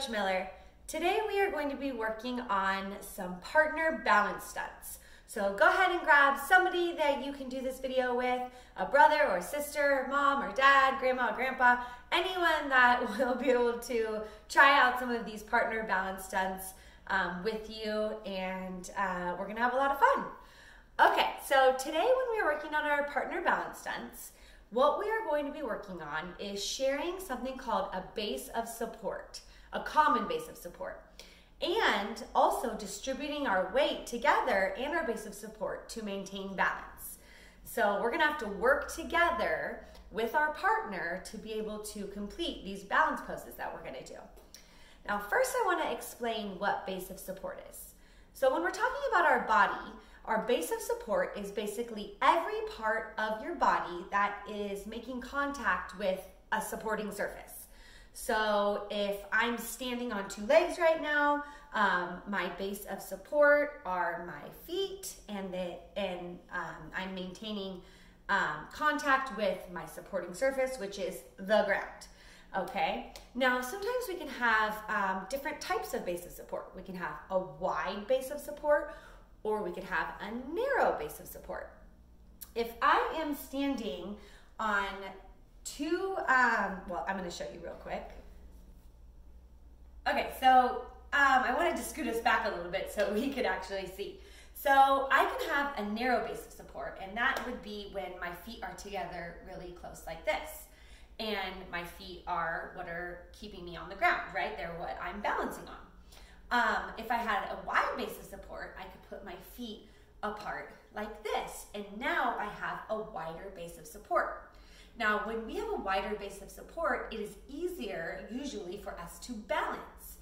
Coach Miller. Today we are going to be working on some partner balance stunts. So go ahead and grab somebody that you can do this video with, a brother or sister, mom or dad, grandma or grandpa, anyone that will be able to try out some of these partner balance stunts with you, and we're gonna have a lot of fun. Okay, so today when we are working on our partner balance stunts, what we are going to be working on is sharing something called a base of support, a common base of support, and also distributing our weight together and our base of support to maintain balance. So we're gonna have to work together with our partner to be able to complete these balance poses that we're gonna do. Now, first I wanna explain what base of support is. So when we're talking about our body, our base of support is basically every part of your body that is making contact with a supporting surface. So if I'm standing on two legs right now, my base of support are my feet, and I'm maintaining contact with my supporting surface, which is the ground. Okay, now sometimes we can have different types of base of support. We can have a wide base of support, or we could have a narrow base of support. If I am standing on two, well, I'm gonna show you real quick. Okay, so I wanted to scoot us back a little bit so we could actually see. So I can have a narrow base of support, and that would be when my feet are together really close like this. And my feet are what are keeping me on the ground, right? They're what I'm balancing on. If I had a wide base of support, I could put my feet apart like this, and now I have a wider base of support. Now, when we have a wider base of support, it is easier usually for us to balance.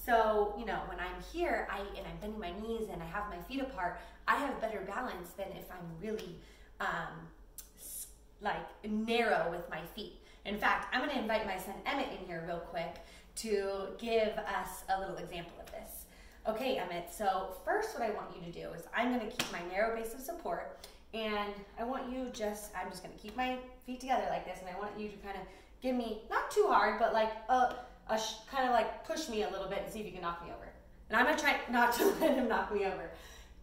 So, you know, when I'm here and I'm bending my knees and I have my feet apart, I have better balance than if I'm really like narrow with my feet. In fact, I'm gonna invite my son Emmett in here real quick to give us a little example of this. Okay, Emmett, so first what I want you to do is I'm gonna keep my narrow base of support, and I want you I'm just gonna keep my feet together like this, and I want you to kind of give me, not too hard, but like kind of like push me a little bit and see if you can knock me over. And I'm gonna try not to let him knock me over.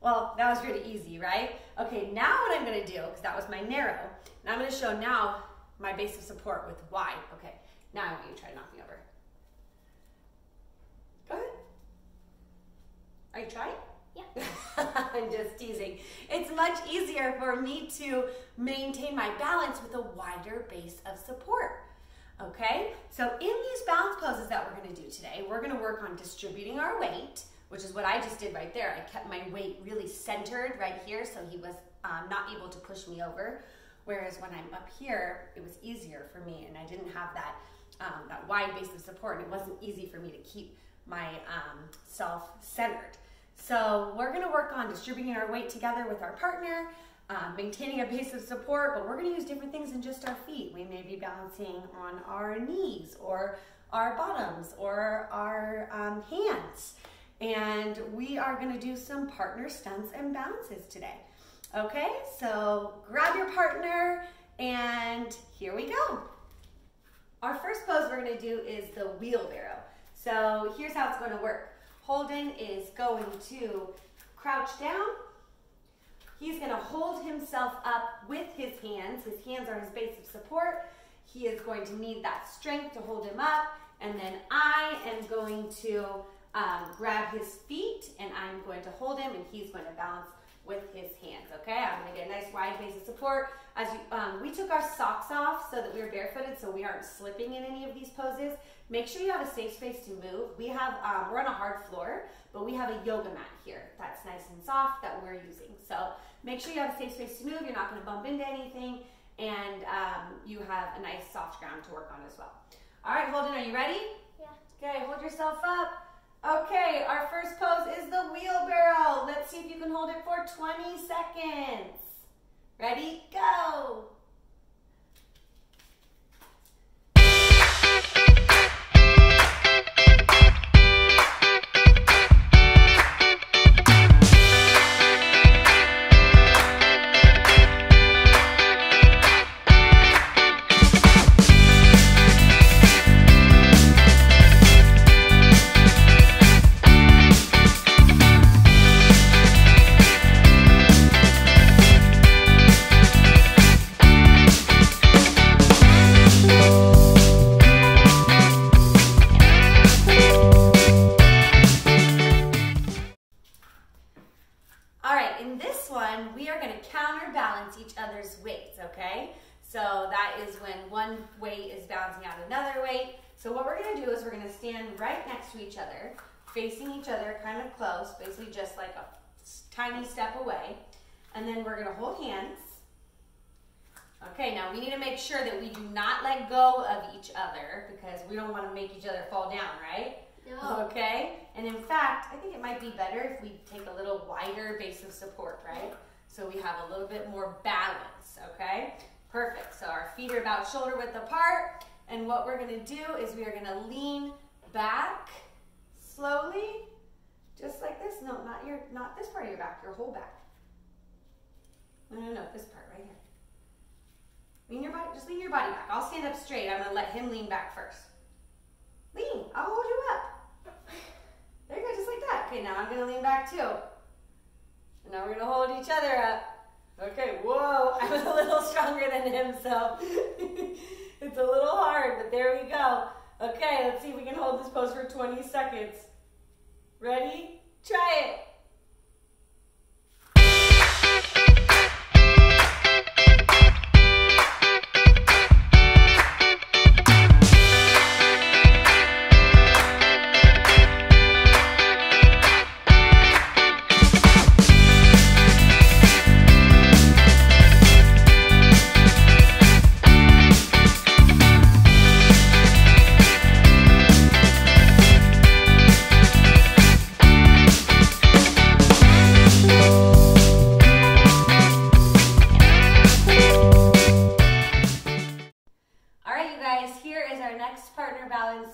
Well, that was really easy, right? Okay, now what I'm gonna do, because that was my narrow, and I'm gonna show now my base of support with wide. Okay, now I want you to try to knock me over. Go ahead. Are you trying? Yeah. I'm just teasing. It's much easier for me to maintain my balance with a wider base of support. Okay, so in these balance poses that we're gonna do today, we're gonna work on distributing our weight, which is what I just did right there. I kept my weight really centered right here, so he was not able to push me over. Whereas when I'm up here, it was easier for me, and I didn't have that, that wide base of support, and it wasn't easy for me to keep my self-centered. So we're gonna work on distributing our weight together with our partner, maintaining a base of support, but we're gonna use different things than just our feet. We may be balancing on our knees, or our bottoms, or our hands. And we are gonna do some partner stunts and balances today. Okay, so grab your partner, and here we go. Our first pose we're gonna do is the wheelbarrow. So here's how it's gonna work. Holden is going to crouch down. He's gonna hold himself up with his hands. His hands are his base of support. He is going to need that strength to hold him up, and then I am going to grab his feet, and I'm going to hold him, and he's going to balance with his hands. Okay, I'm gonna get a nice wide base of support. As we took our socks off so that we were barefooted, so we aren't slipping in any of these poses. Make sure you have a safe space to move. We have, we're on a hard floor, but we have a yoga mat here that's nice and soft that we're using. So make sure you have a safe space to move. You're not gonna bump into anything, and you have a nice soft ground to work on as well. All right, Holden, are you ready? Yeah. Okay, hold yourself up. Okay, our first pose is the wheelbarrow. Let's see if you can hold it for 20 seconds. Ready, go. So that is when one weight is balancing out another weight. So what we're gonna do is we're gonna stand right next to each other, facing each other kind of close, basically just like a tiny step away. And then we're gonna hold hands. Okay, now we need to make sure that we do not let go of each other because we don't wanna make each other fall down, right? No. Okay, and in fact, I think it might be better if we take a little wider base of support, right? So we have a little bit more balance, okay? Perfect, so our feet are about shoulder width apart, and what we're gonna do is we are gonna lean back slowly, just like this. No, not this part of your back, your whole back. No, this part right here. Lean your body, just lean your body back. I'll stand up straight. I'm gonna let him lean back first. Lean, I'll hold you up. There you go, just like that. Okay, now I'm gonna lean back too. And now we're gonna hold each other up. Okay, whoa, I was a little stronger than him, so it's a little hard, but there we go. Okay, let's see if we can hold this pose for 20 seconds. Ready? Try it.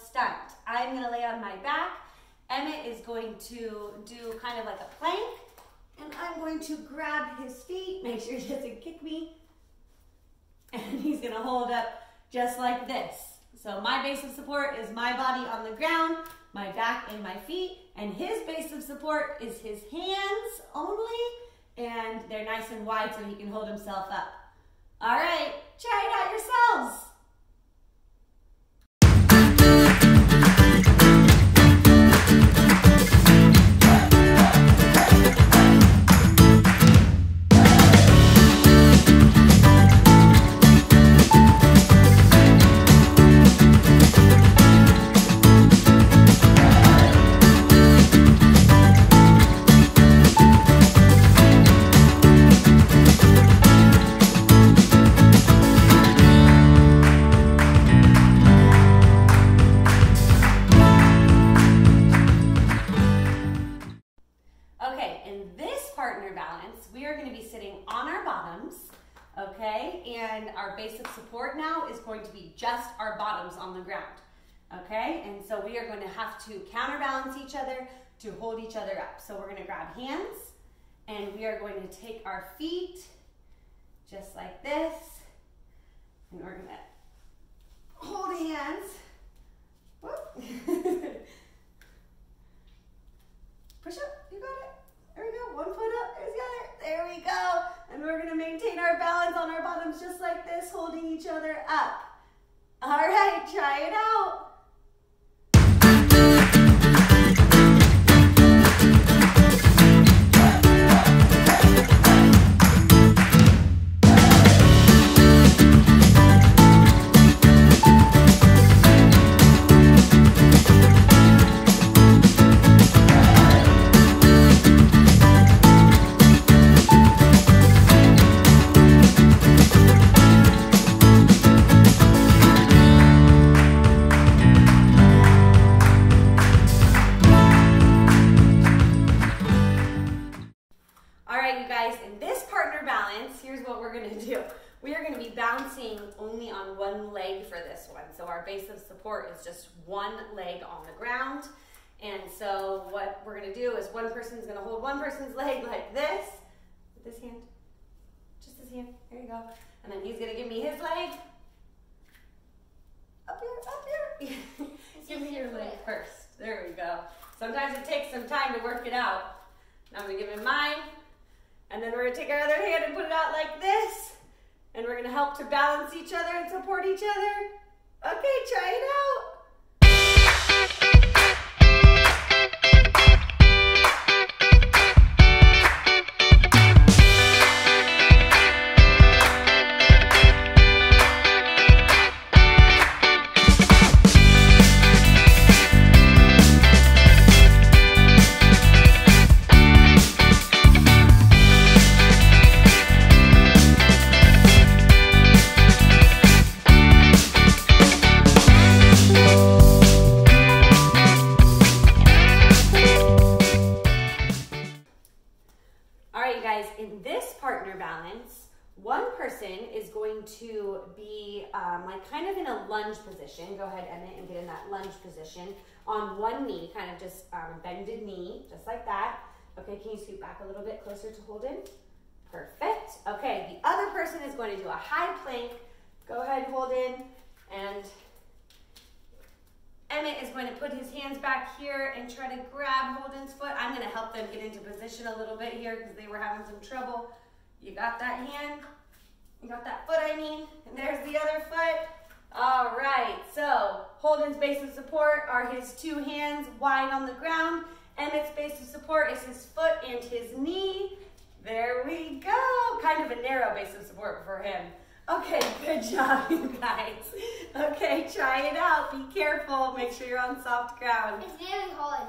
Stunt. I'm going to lay on my back. Emmett is going to do kind of like a plank, and I'm going to grab his feet, make sure he doesn't kick me, and he's going to hold up just like this. So my base of support is my body on the ground, my back and my feet, and his base of support is his hands only, and they're nice and wide so he can hold himself up. All right, try it out yourselves. Okay, and our base of support now is going to be just our bottoms on the ground. Okay, and so we are going to have to counterbalance each other to hold each other up. So we're going to grab hands, and we are going to take our feet just like this, and we're going to hold hands. Push up, you got it. There we go, one foot up, there's the other. There we go. And we're gonna maintain our balance on our bottoms just like this, holding each other up. All right, try it out. We are going to be bouncing only on one leg for this one. So our base of support is just one leg on the ground. And so what we're going to do is one person's going to hold one person's leg like this, with this hand, just his hand, there you go. And then he's going to give me his leg, up here. Give me your leg first, there we go. Sometimes it takes some time to work it out. Now I'm going to give him mine, and then we're going to take our other hand and put it out like this. And we're going to help to balance each other and support each other. Okay, try it out. to be like kind of in a lunge position. Go ahead, Emmett, and get in that lunge position on one knee, kind of just bended knee, just like that. Okay, can you scoot back a little bit closer to Holden? Perfect. Okay, the other person is going to do a high plank. Go ahead, Holden, and Emmett is going to put his hands back here and try to grab Holden's foot. I'm going to help them get into position a little bit here because they were having some trouble. You got that hand? You got that foot, I mean? And there's the other foot. All right, so Holden's base of support are his two hands wide on the ground. Emmett's base of support is his foot and his knee. There we go. Kind of a narrow base of support for him. Okay, good job, you guys. Okay, try it out. Be careful. Make sure you're on soft ground. It's very hard.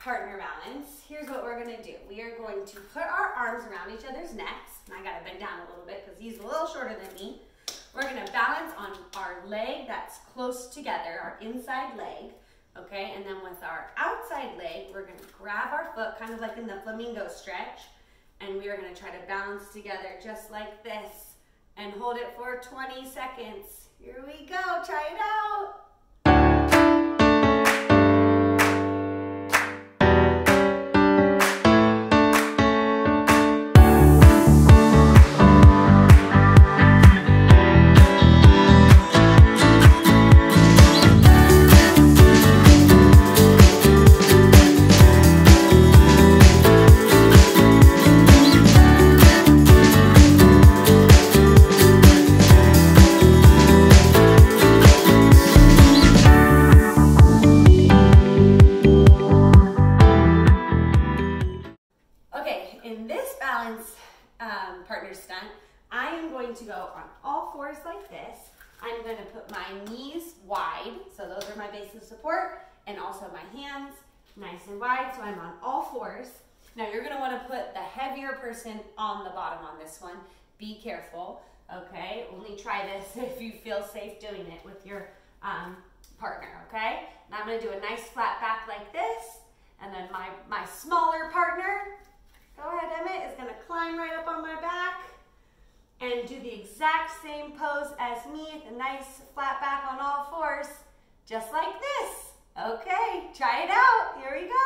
Partner balance, here's what we're going to do. We are going to put our arms around each other's necks. And I got to bend down a little bit because he's a little shorter than me. We're going to balance on our leg that's close together, our inside leg. Okay, and then with our outside leg, we're going to grab our foot, kind of like in the flamingo stretch. And we are going to try to balance together just like this. And hold it for 20 seconds. Here we go. Try it out. Partner stunt, I am going to go on all fours like this. I'm going to put my knees wide, so those are my base of support, and also my hands nice and wide, so I'm on all fours. Now you're going to want to put the heavier person on the bottom on this one. Be careful, okay? Only try this if you feel safe doing it with your partner, okay? Now I'm going to do a nice flat back like this, and then my smaller partner, go ahead, Emmett, is going to climb right up on my back and do the exact same pose as me, the nice flat back on all fours, just like this. Okay, try it out. Here we go.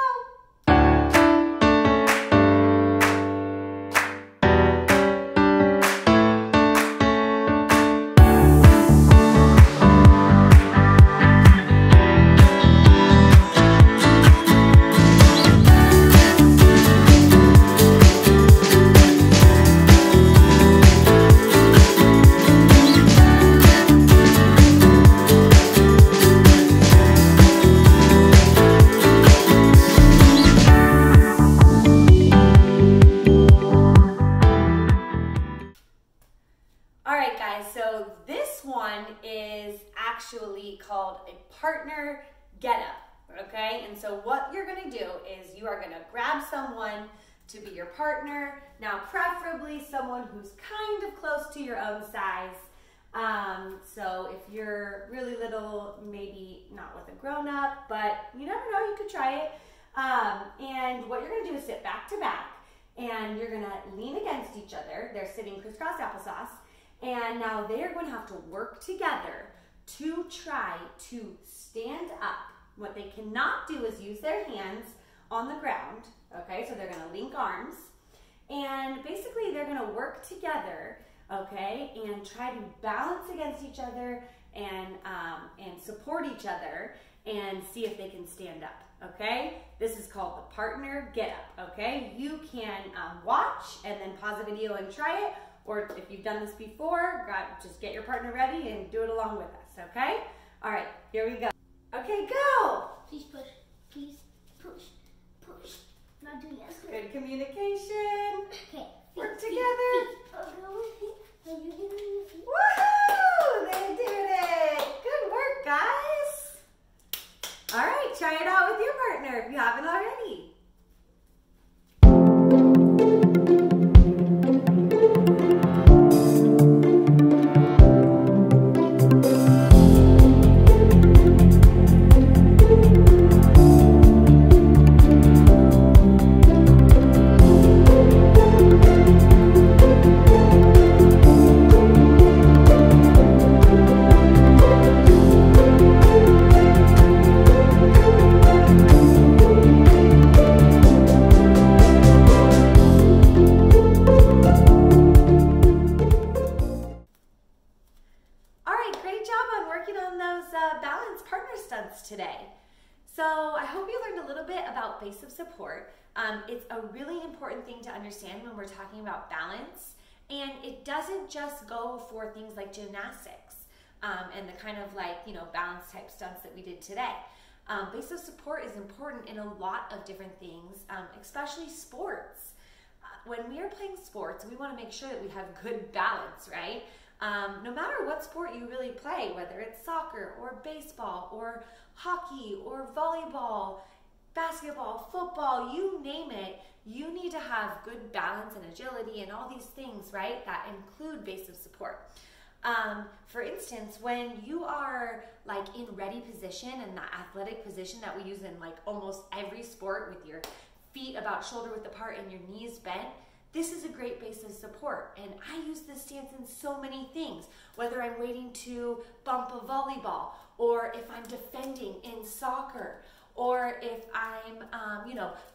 So this one is actually called a partner get up, okay? And so what you're gonna do is you are gonna grab someone to be your partner. Now, preferably someone who's kind of close to your own size. So if you're really little, maybe not with a grown-up, but you never know, you could try it. And what you're gonna do is sit back to back, and you're gonna lean against each other. They're sitting crisscross applesauce. And now they are going to have to work together to try to stand up. What they cannot do is use their hands on the ground, okay? So they're going to link arms. And basically they're going to work together, okay? And try to balance against each other and support each other and see if they can stand up, okay? This is called the partner get up, okay? You can watch and then pause the video and try it. Or if you've done this before, just get your partner ready and do it along with us, okay? All right, here we go. Okay, go. Please push, please. push, push. Not doing as good. Good communication. Okay. Work together. Are you doing your feet? Woohoo! They did it. Good work, guys. All right, try it out with your partner if you haven't already. Balance partner stunts today. So I hope you learned a little bit about base of support. It's a really important thing to understand when we're talking about balance, and it doesn't just go for things like gymnastics and the kind of balance type stunts that we did today. Base of support is important in a lot of different things, especially sports. When we are playing sports, we want to make sure that we have good balance, right? No matter what sport you really play, whether it's soccer or baseball or hockey or volleyball, basketball, football, you name it, you need to have good balance and agility and all these things, right, that include base of support. For instance, when you are in ready position and that athletic position that we use in almost every sport, with your feet about shoulder width apart and your knees bent, this is a great base of support, and I use this stance in so many things, whether I'm waiting to bump a volleyball, or if I'm defending in soccer, or if I'm,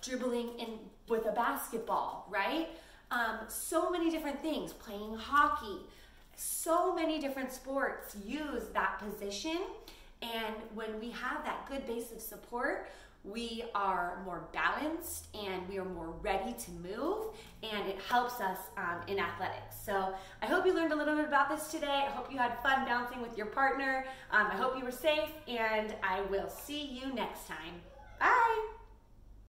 dribbling in with a basketball, right? So many different things, playing hockey, so many different sports use that position, and when we have that good base of support, we are more balanced and we are more ready to move, and it helps us in athletics. So I hope you learned a little bit about this today. I hope you had fun bouncing with your partner. I hope you were safe, and I will see you next time. Bye.